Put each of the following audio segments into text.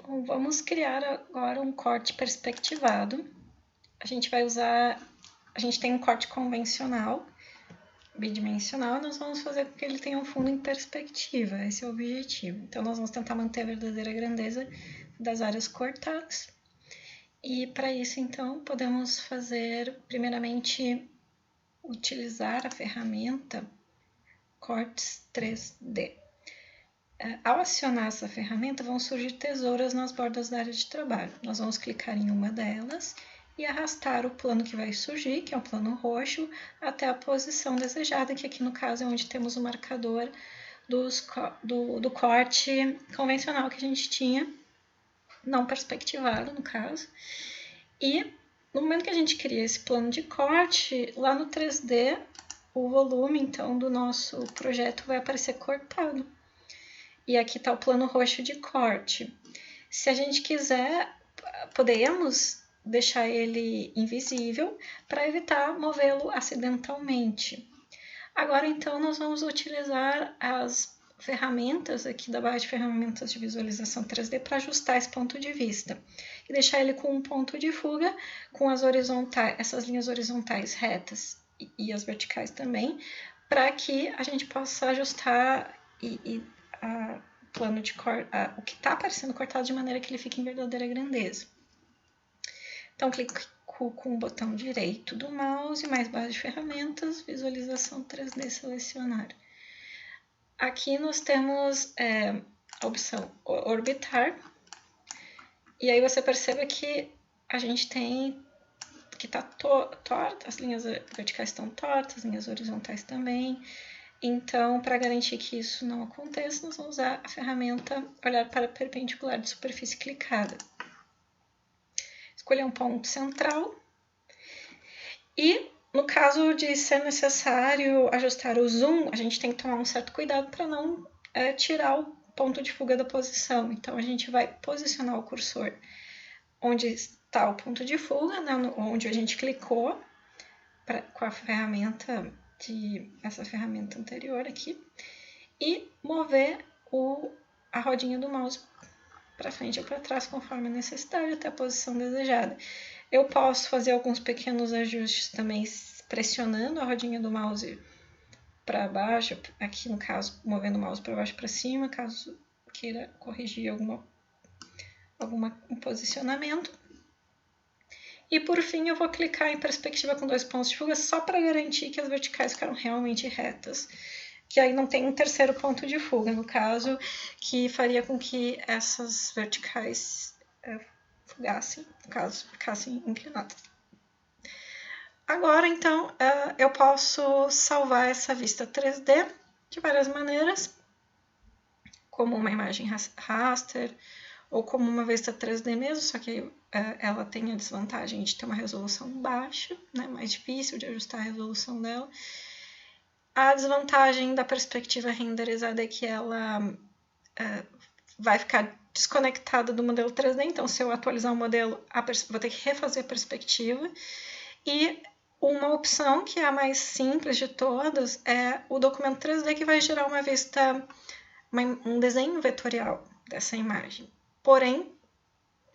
Bom, vamos criar agora um corte perspectivado. A gente vai usar... A gente tem um corte convencional, bidimensional, nós vamos fazer com que ele tenha um fundo em perspectiva, esse é o objetivo. Então, nós vamos tentar manter a verdadeira grandeza das áreas cortadas. E para isso, então, podemos fazer, primeiramente, utilizar a ferramenta Cortes 3D. Ao acionar essa ferramenta, vão surgir tesouras nas bordas da área de trabalho. Nós vamos clicar em uma delas e arrastar o plano que vai surgir, que é o plano roxo, até a posição desejada, que aqui no caso é onde temos o marcador do corte convencional que a gente tinha, não perspectivado no caso. E no momento que a gente cria esse plano de corte, lá no 3D, o volume então do nosso projeto vai aparecer cortado. E aqui está o plano roxo de corte. Se a gente quiser, podemos deixar ele invisível para evitar movê-lo acidentalmente. Agora, então, nós vamos utilizar as ferramentas aqui da barra de ferramentas de visualização 3D para ajustar esse ponto de vista e deixar ele com um ponto de fuga, com as horizontais, essas linhas horizontais retas e as verticais também, para que a gente possa ajustar plano de o que está aparecendo cortado de maneira que ele fique em verdadeira grandeza. Então, clico com o botão direito do mouse, mais barra de ferramentas, visualização 3D selecionar. Aqui nós temos a opção orbitar, e aí você percebe que a gente tem que está torta, as linhas verticais estão tortas, as linhas horizontais também. Então, para garantir que isso não aconteça, nós vamos usar a ferramenta olhar para perpendicular de superfície clicada. Escolher um ponto central e, no caso de ser necessário ajustar o zoom, a gente tem que tomar um certo cuidado para não tirar o ponto de fuga da posição. Então, a gente vai posicionar o cursor onde está o ponto de fuga, né, onde a gente clicou com a ferramenta essa ferramenta anterior aqui, e mover a rodinha do mouse para frente ou para trás, conforme a necessidade, até a posição desejada. Eu posso fazer alguns pequenos ajustes também pressionando a rodinha do mouse para baixo, aqui no caso, movendo o mouse para baixo e para cima, caso queira corrigir algum posicionamento. E por fim, eu vou clicar em perspectiva com 2 pontos de fuga só para garantir que as verticais ficaram realmente retas. Que aí não tem um terceiro ponto de fuga, no caso, que faria com que essas verticais fugassem, no caso, ficassem inclinadas. Agora, então, eu posso salvar essa vista 3D de várias maneiras, como uma imagem raster, ou como uma vista 3D mesmo, só que ela tem a desvantagem de ter uma resolução baixa, né, mais difícil de ajustar a resolução dela. A desvantagem da perspectiva renderizada é que ela vai ficar desconectada do modelo 3D, então se eu atualizar o modelo, vou ter que refazer a perspectiva. E uma opção que é a mais simples de todas é o documento 3D, que vai gerar uma vista, um desenho vetorial dessa imagem. Porém,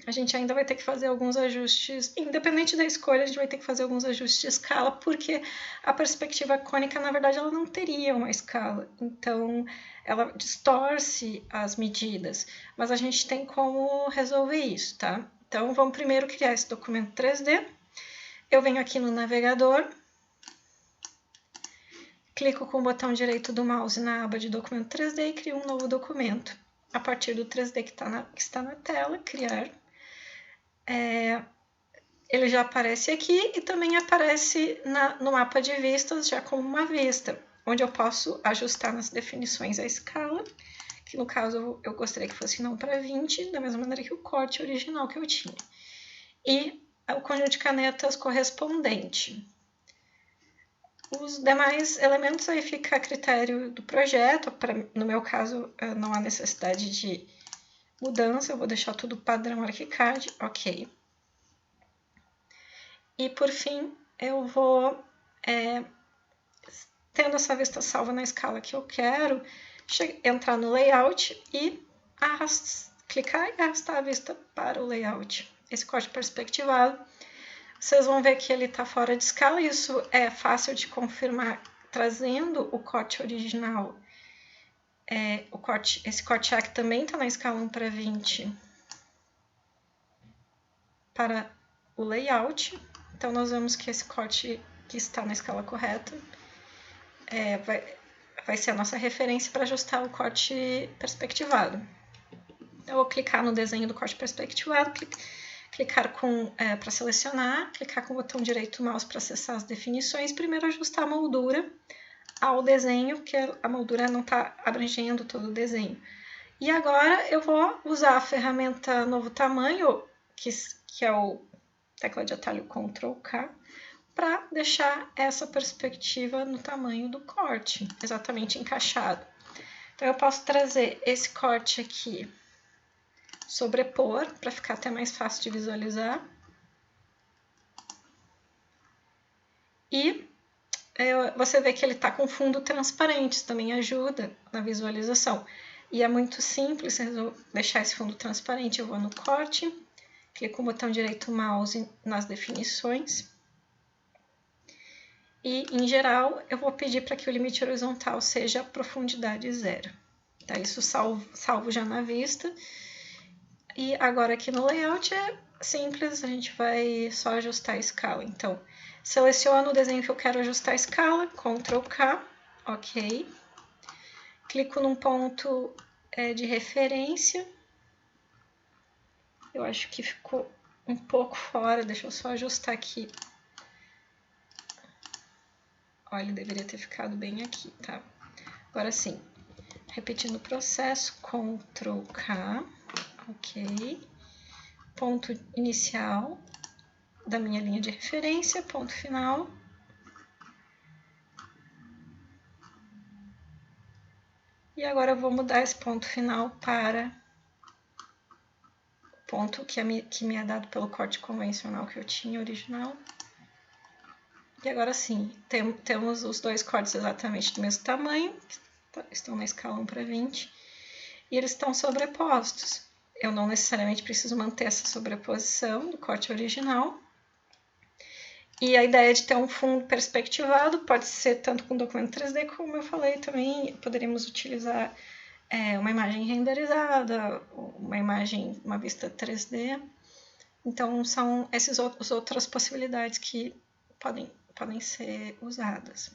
a gente ainda vai ter que fazer alguns ajustes, independente da escolha, a gente vai ter que fazer alguns ajustes de escala, porque a perspectiva cônica, na verdade, ela não teria uma escala, então ela distorce as medidas, mas a gente tem como resolver isso, tá? Então, vamos primeiro criar esse documento 3D, eu venho aqui no navegador, clico com o botão direito do mouse na aba de documento 3D e crio um novo documento. A partir do 3D que está na tela, criar. Ele já aparece aqui e também aparece no mapa de vistas já como uma vista, onde eu posso ajustar nas definições a escala, que no caso eu gostaria que fosse não para 20, da mesma maneira que o corte original que eu tinha. E o conjunto de canetas correspondente. Os demais elementos aí fica a critério do projeto, no meu caso não há necessidade de mudança, eu vou deixar tudo padrão ArchiCAD, ok. E por fim, eu vou, tendo essa vista salva na escala que eu quero, entrar no layout e clicar e arrastar a vista para o layout. Esse corte perspectivado, vocês vão ver que ele está fora de escala. Isso é fácil de confirmar trazendo o corte original. Esse corte aqui também está na escala 1:20 para o layout. Então, nós vemos que esse corte que está na escala correta vai ser a nossa referência para ajustar o corte perspectivado. Eu vou clicar no desenho do corte perspectivado, clicar para selecionar, clicar com o botão direito do mouse para acessar as definições. Primeiro, ajustar a moldura ao desenho, porque a moldura não está abrangendo todo o desenho. E agora eu vou usar a ferramenta Novo Tamanho, que é o tecla de atalho Ctrl+K, para deixar essa perspectiva no tamanho do corte, exatamente encaixado. Então, eu posso trazer esse corte aqui, sobrepor, para ficar até mais fácil de visualizar. E você vê que ele está com fundo transparente, isso também ajuda na visualização. E é muito simples, se eu deixar esse fundo transparente, eu vou no corte, clico com o botão direito do mouse nas definições. E, em geral, eu vou pedir para que o limite horizontal seja profundidade 0. Tá? Isso salvo já na vista. E agora aqui no layout é simples, a gente vai só ajustar a escala. Então, seleciono o desenho que eu quero ajustar a escala, Ctrl+K, ok. Clico num ponto de referência. Eu acho que ficou um pouco fora, deixa eu só ajustar aqui. Olha, ele deveria ter ficado bem aqui, tá? Agora sim, repetindo o processo, Ctrl+K, ok. Ponto inicial da minha linha de referência, ponto final. E agora eu vou mudar esse ponto final para o ponto que me é dado pelo corte convencional que eu tinha original. E agora sim, temos os dois cortes exatamente do mesmo tamanho, estão na escala 1:20, e eles estão sobrepostos. Eu não necessariamente preciso manter essa sobreposição do corte original. E a ideia de ter um fundo perspectivado pode ser tanto com documento 3D, como eu falei também, poderíamos utilizar uma imagem renderizada, uma vista 3D. Então, são essas outras possibilidades que podem ser usadas.